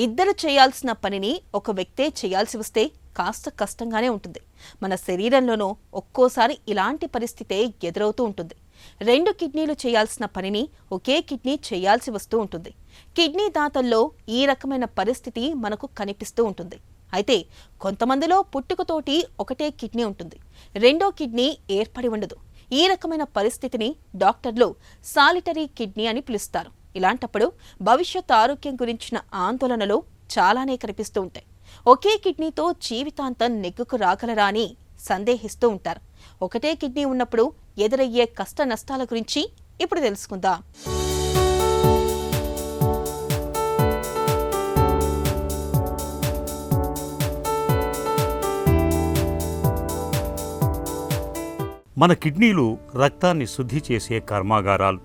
ఇద్దరు చేయాల్సిన పనిని ఒక వ్యక్తే చేయాల్సి వస్తే కాస్త కష్టంగానే ఉంటుంది. మన శరీరంలోనూ ఒక్కోసారి ఇలాంటి పరిస్థితే ఎదురవుతూ ఉంటుంది. రెండు కిడ్నీలు చేయాల్సిన పనిని ఒకే కిడ్నీ చేయాల్సి వస్తూ ఉంటుంది. కిడ్నీ దాతల్లో ఈ రకమైన పరిస్థితి మనకు కనిపిస్తూ ఉంటుంది. అయితే కొంతమందిలో పుట్టుకతోటి ఒకటే కిడ్నీ ఉంటుంది, రెండో కిడ్నీ ఏర్పడి ఉండదు. ఈ రకమైన పరిస్థితిని డాక్టర్లు సాలిటరీ కిడ్నీ అని పిలుస్తారు. ఇలాంటప్పుడు భవిష్యత్ ఆరోగ్యం గురించిన ఆందోళనలు చాలానే కనిపిస్తూ ఉంటాయి. ఒకే కిడ్నీతో జీవితాంతం నెగ్గుకు రాగలరా అని సందేహిస్తూ ఉంటారు. ఒకటే కిడ్నీ ఉన్నప్పుడు ఎదురయ్యే కష్ట నష్టాల గురించి ఇప్పుడు తెలుసుకుందాం. మన కిడ్నీలు రక్తాన్ని శుద్ధి చేసే కర్మాగారాలు,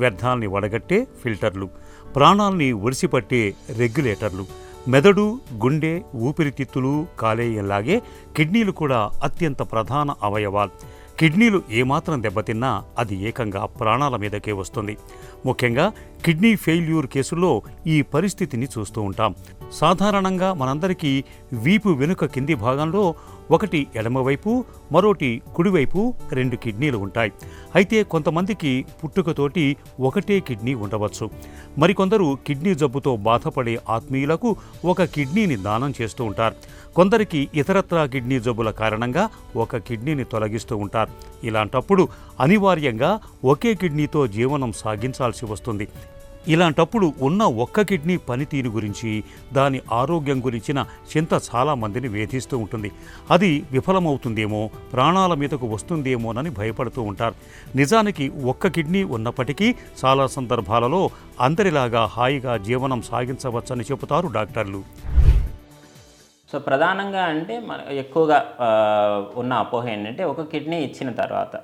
వ్యర్థాల్ని వడగట్టే ఫిల్టర్లు, ప్రాణాల్ని ఒడిసిపట్టే రెగ్యులేటర్లు. మెదడు, గుండె, ఊపిరితిత్తులు, కాలేయంలాగే కిడ్నీలు కూడా అత్యంత ప్రధాన అవయవాలు. కిడ్నీలు ఏమాత్రం దెబ్బతిన్నా అది ఏకంగా ప్రాణాల మీదకే వస్తుంది. ముఖ్యంగా కిడ్నీ ఫెయిల్యూర్ కేసుల్లో ఈ పరిస్థితిని చూస్తూ ఉంటాం. సాధారణంగా మనందరికీ వీపు వెనుక కింది భాగంలో ఒకటి ఎడమవైపు, మరోటి కుడివైపు 2 కిడ్నీలు ఉంటాయి. అయితే కొంతమందికి పుట్టుకతోటి ఒకటే కిడ్నీ ఉండవచ్చు. మరికొందరు కిడ్నీ జబ్బుతో బాధపడే ఆత్మీయులకు ఒక కిడ్నీని దానం చేస్తూ ఉంటారు. కొందరికి ఇతరత్రా కిడ్నీ జబ్బుల కారణంగా ఒక కిడ్నీని తొలగిస్తూ ఉంటారు. ఇలాంటప్పుడు అనివార్యంగా ఒకే కిడ్నీతో జీవనం సాగించాల్సి వస్తుంది. ఇలాంటప్పుడు ఉన్న ఒక్క కిడ్నీ పనితీరు గురించి, దాని ఆరోగ్యం గురించిన చింత చాలామందిని వేధిస్తూ ఉంటుంది. అది విఫలమవుతుందేమో, ప్రాణాల మీదకు వస్తుందేమోనని భయపడుతూ ఉంటారు. నిజానికి ఒక్క కిడ్నీ ఉన్నప్పటికీ చాలా సందర్భాలలో అందరిలాగా హాయిగా జీవనం సాగించవచ్చని చెబుతారు డాక్టర్లు. సో ప్రధానంగా అంటే ఎక్కువగా ఉన్న అపోహ ఏంటంటే, ఒక కిడ్నీ ఇచ్చిన తర్వాత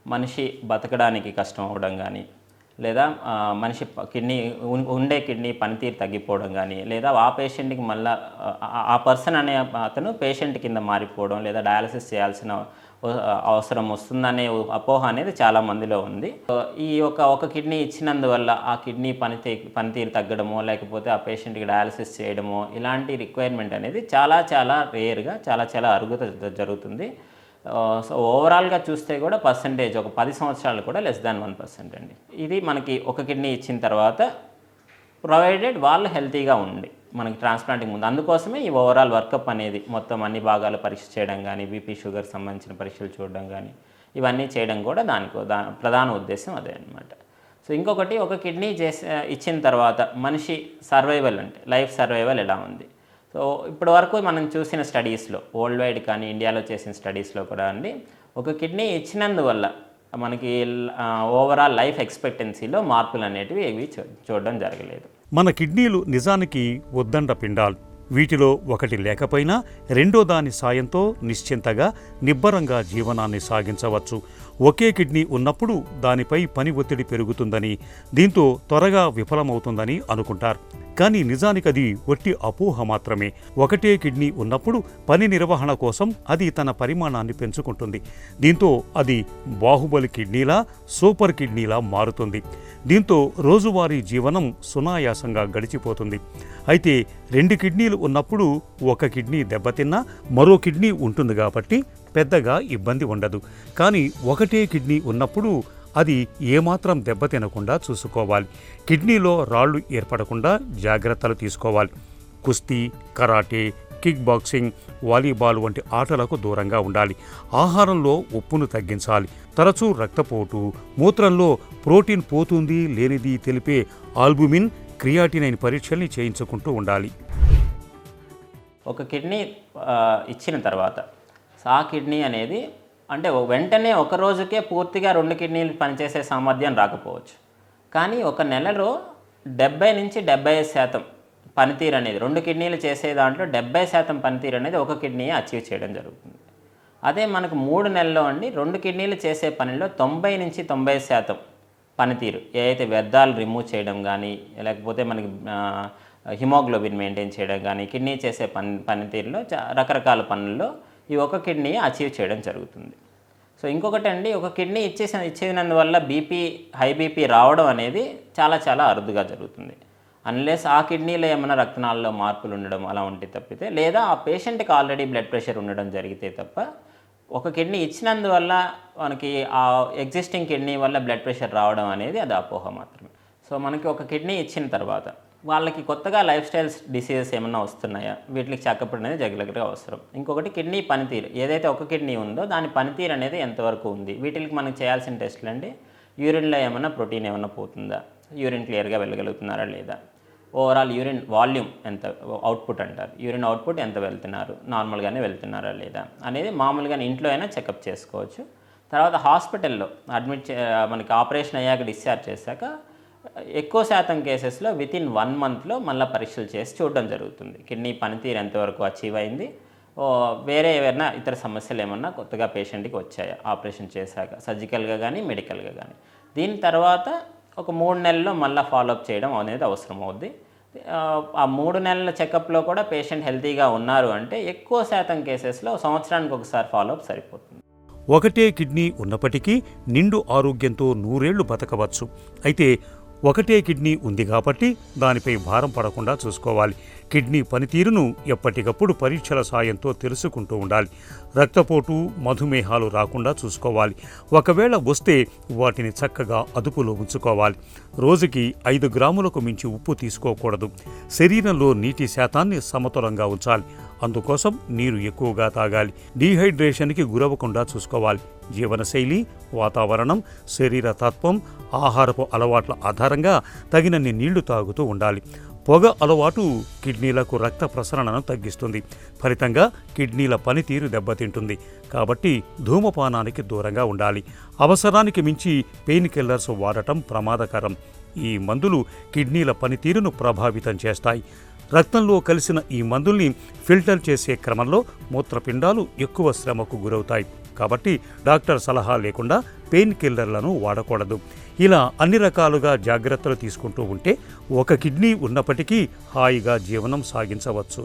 మనిషి బతకడానికి కష్టం అవ్వడం కానీ, లేదా మనిషి ఉండే కిడ్నీ పనితీరు తగ్గిపోవడం కానీ, లేదా ఆ పేషెంట్కి మళ్ళీ ఆ పర్సన్ అనే అతను పేషెంట్ కింద మారిపోవడం, లేదా డయాలసిస్ చేయాల్సిన అవసరం వస్తుందనే అపోహ అనేది చాలా మందిలో ఉంది. ఈ ఒక కిడ్నీ ఇచ్చినందువల్ల ఆ కిడ్నీ పనితీరు తగ్గడమో, లేకపోతే ఆ పేషెంట్కి డయాలసిస్ చేయడమో, ఇలాంటి రిక్వైర్మెంట్ అనేది చాలా రేర్గా, చాలా అరుదుగా జరుగుతుంది. సో ఓవరాల్గా చూస్తే కూడా పర్సంటేజ్ ఒక 10 సంవత్సరాలు కూడా <1% అండి. ఇది మనకి ఒక కిడ్నీ ఇచ్చిన తర్వాత, ప్రొవైడెడ్ వాళ్ళు హెల్తీగా ఉండి మనకి ట్రాన్స్ప్లాంటింగ్ ముందు. అందుకోసమే ఈ ఓవరాల్ వర్కప్ అనేది మొత్తం అన్ని భాగాలు పరీక్ష చేయడం కానీ, బీపీ షుగర్ సంబంధించిన పరీక్షలు చూడడం కానీ, ఇవన్నీ చేయడం కూడా ప్రధాన ఉద్దేశం అదే అనమాట. సో ఇంకొకటి, ఒక కిడ్నీ ఇచ్చిన తర్వాత మనిషి సర్వైవల్ అంటే లైఫ్ సర్వైవల్ ఎలా ఉంది. సో ఇప్పటి వరకు మనం చూసిన స్టడీస్లో, వరల్డ్ వైడ్ కానీ ఇండియాలో చేసిన స్టడీస్లో కూడా అండి, ఒక కిడ్నీ ఇచ్చినందువల్ల మనకి ఓవరాల్ లైఫ్ ఎక్స్పెక్టెన్సీలో మార్పులు అనేటివి ఏవి చూడడం జరగలేదు. మన కిడ్నీలు నిజానికి ఉద్దండ పిండాలు. వీటిలో ఒకటి లేకపోయినా రెండో దాని సాయంతో నిశ్చింతగా, నిబ్బరంగా జీవనాన్ని సాగించవచ్చు. ఒకే కిడ్నీ ఉన్నప్పుడు దానిపై పని ఒత్తిడి పెరుగుతుందని, దీంతో త్వరగా విఫలమవుతుందని అనుకుంటారు. కానీ నిజానికి అది ఒట్టి అపోహ మాత్రమే. ఒకటే కిడ్నీ ఉన్నప్పుడు పని నిర్వహణ కోసం అది తన పరిమాణాన్ని పెంచుకుంటుంది. దీంతో అది బాహుబలి కిడ్నీలా, సూపర్ కిడ్నీలా మారుతుంది. దీంతో రోజువారీ జీవనం సునాయాసంగా గడిచిపోతుంది. అయితే 2 కిడ్నీలు ఉన్నప్పుడు ఒక కిడ్నీ దెబ్బతిన్నా మరో కిడ్నీ ఉంటుంది కాబట్టి పెద్దగా ఇబ్బంది ఉండదు. కానీ ఒకటే కిడ్నీ ఉన్నప్పుడు అది ఏమాత్రం దెబ్బతినకుండా చూసుకోవాలి. కిడ్నీలో రాళ్లు ఏర్పడకుండా జాగ్రత్తలు తీసుకోవాలి. కుస్తీ, కరాటే, కిక్ బాక్సింగ్, వాలీబాల్ వంటి ఆటలకు దూరంగా ఉండాలి. ఆహారంలో ఉప్పును తగ్గించాలి. తరచూ రక్తపోటు, మూత్రంలో ప్రోటీన్ పోతుంది లేనిది తెలిపే ఆల్బుమిన్, క్రియాటినైన్ పరీక్షల్ని చేయించుకుంటూ ఉండాలి. ఒక కిడ్నీ ఇచ్చిన తర్వాత ఆ కిడ్నీ అనేది అంటే వెంటనే ఒక రోజుకే పూర్తిగా 2 కిడ్నీలు పనిచేసే సామర్థ్యం రాకపోవచ్చు. కానీ ఒక నెలలో 70 నుంచి 75% పనితీరు అనేది 2 కిడ్నీలు చేసే దాంట్లో 70% పనితీరు అనేది ఒక కిడ్నీ అచీవ్ చేయడం జరుగుతుంది. అదే మనకు 3 నెలల్లో అండి 2 కిడ్నీలు చేసే పనిలో 90 నుంచి 90% పనితీరు, ఏదైతే వ్యర్థాలు రిమూవ్ చేయడం కానీ, లేకపోతే మనకి హిమోగ్లోబిన్ మెయింటైన్ చేయడం కానీ, కిడ్నీ చేసే పనితీరులో రకరకాల పనుల్లో ఈ ఒక కిడ్నీ అచీవ్ చేయడం జరుగుతుంది. సో ఇంకొకటి అండి, ఒక కిడ్నీ ఇచ్చేసినందువల్ల హై బీపీ రావడం అనేది చాలా అరుదుగా జరుగుతుంది. అన్లెస్ ఆ కిడ్నీలో ఏమైనా రక్తనాళాల్లో మార్పులు ఉండడం అలా ఉంటే తప్పితే, లేదా ఆ పేషెంట్కి ఆల్రెడీ బ్లడ్ ప్రెషర్ ఉండడం జరిగితే తప్ప ఒక కిడ్నీ ఇచ్చినందువల్ల మనకి ఆ ఎగ్జిస్టింగ్ కిడ్నీ వల్ల బ్లడ్ ప్రెషర్ రావడం అనేది అది అపోహ మాత్రమే. సో మనకి ఒక కిడ్నీ ఇచ్చిన తర్వాత వాళ్ళకి కొత్తగా లైఫ్ స్టైల్స్ డిసీజెస్ ఏమన్నా వస్తున్నాయా, వీటికి చెకప్ అనేది రెగ్యులర్గా అవసరం. ఇంకొకటి కిడ్నీ పనితీరు, ఏదైతే ఒక కిడ్నీ ఉందో దాని పనితీరు అనేది ఎంతవరకు ఉంది. వీటికి మనకి చేయాల్సిన టెస్టులు అంటే యూరిన్లో ఏమన్నా ప్రోటీన్ ఏమన్నా పోతుందా, యూరిన్ క్లియర్గా వెళ్ళగలుగుతున్నారా లేదా, ఓవరాల్ యూరిన్ వాల్యూమ్ ఎంత, అవుట్పుట్ అంటారు, యూరిన్ అవుట్పుట్ ఎంత వెళ్తున్నారు, నార్మల్గానే వెళ్తున్నారా లేదా అనేది మామూలుగా ఇంట్లో అయినా చెకప్ చేసుకోవచ్చు. తర్వాత హాస్పిటల్లో మనకి ఆపరేషన్ అయ్యాక డిశ్చార్జ్ చేశాక ఎక్కువ శాతం కేసెస్లో వితిన్ 1 మంత్లో మళ్ళీ పరీక్షలు చేసి చూడడం జరుగుతుంది. కిడ్నీ పనితీరు ఎంతవరకు అచీవ్ అయింది, వేరే ఏమైనా ఇతర సమస్యలు ఏమన్నా కొత్తగా పేషెంట్కి వచ్చాయా ఆపరేషన్ చేశాక, సర్జికల్గా కానీ మెడికల్గా కానీ. దీని తర్వాత ఒక 3 నెలల్లో మళ్ళీ ఫాలోఅప్ చేయడం అనేది అవసరం అవుద్ది. ఆ 3 నెలల చెకప్లో కూడా పేషెంట్ హెల్తీగా ఉన్నారు అంటే ఎక్కువ శాతం కేసెస్లో సంవత్సరానికి ఒకసారి ఫాలోఅప్ సరిపోతుంది. ఒకటే కిడ్నీ ఉన్నప్పటికీ నిండు ఆరోగ్యంతో 100 ఏళ్లు బతకవచ్చు. అయితే ఒకటే కిడ్నీ ఉంది కాబట్టి దానిపై భారం పడకుండా చూసుకోవాలి. కిడ్నీ పనితీరును ఎప్పటికప్పుడు పరీక్షల సాయంతో తెలుసుకుంటూ ఉండాలి. రక్తపోటు, మధుమేహాలు రాకుండా చూసుకోవాలి. ఒకవేళ వస్తే వాటిని చక్కగా అదుపులో ఉంచుకోవాలి. రోజుకి 5 గ్రాములకు మించి ఉప్పు తీసుకోకూడదు. శరీరంలో నీటి శాతాన్ని సమతులంగా ఉంచాలి. అందుకోసం నీరు ఎక్కువగా తాగాలి. డీహైడ్రేషన్కి గురవకుండా చూసుకోవాలి. జీవనశైలి, వాతావరణం, శరీర తత్వం, ఆహారపు అలవాట్ల ఆధారంగా తగినన్ని నీళ్లు తాగుతూ ఉండాలి. పొగ అలవాటు కిడ్నీలకు రక్త ప్రసరణను తగ్గిస్తుంది. ఫలితంగా కిడ్నీల పనితీరు దెబ్బతింటుంది. కాబట్టి ధూమపానానికి దూరంగా ఉండాలి. అవసరానికి మించి పెయిన్ కిల్లర్స్ వాడటం ప్రమాదకరం. ఈ మందులు కిడ్నీల పనితీరును ప్రభావితం చేస్తాయి. రక్తంలో కలిసిన ఈ మందుల్ని ఫిల్టర్ చేసే క్రమంలో మూత్రపిండాలు ఎక్కువ శ్రమకు గురవుతాయి. కాబట్టి డాక్టర్ సలహా లేకుండా పెయిన్ కిల్లర్లను వాడకూడదు. ఇలా అన్ని రకాలుగా జాగ్రత్తలు తీసుకుంటూ ఉంటే ఒక కిడ్నీ ఉన్నప్పటికీ హాయిగా జీవనం సాగించవచ్చు.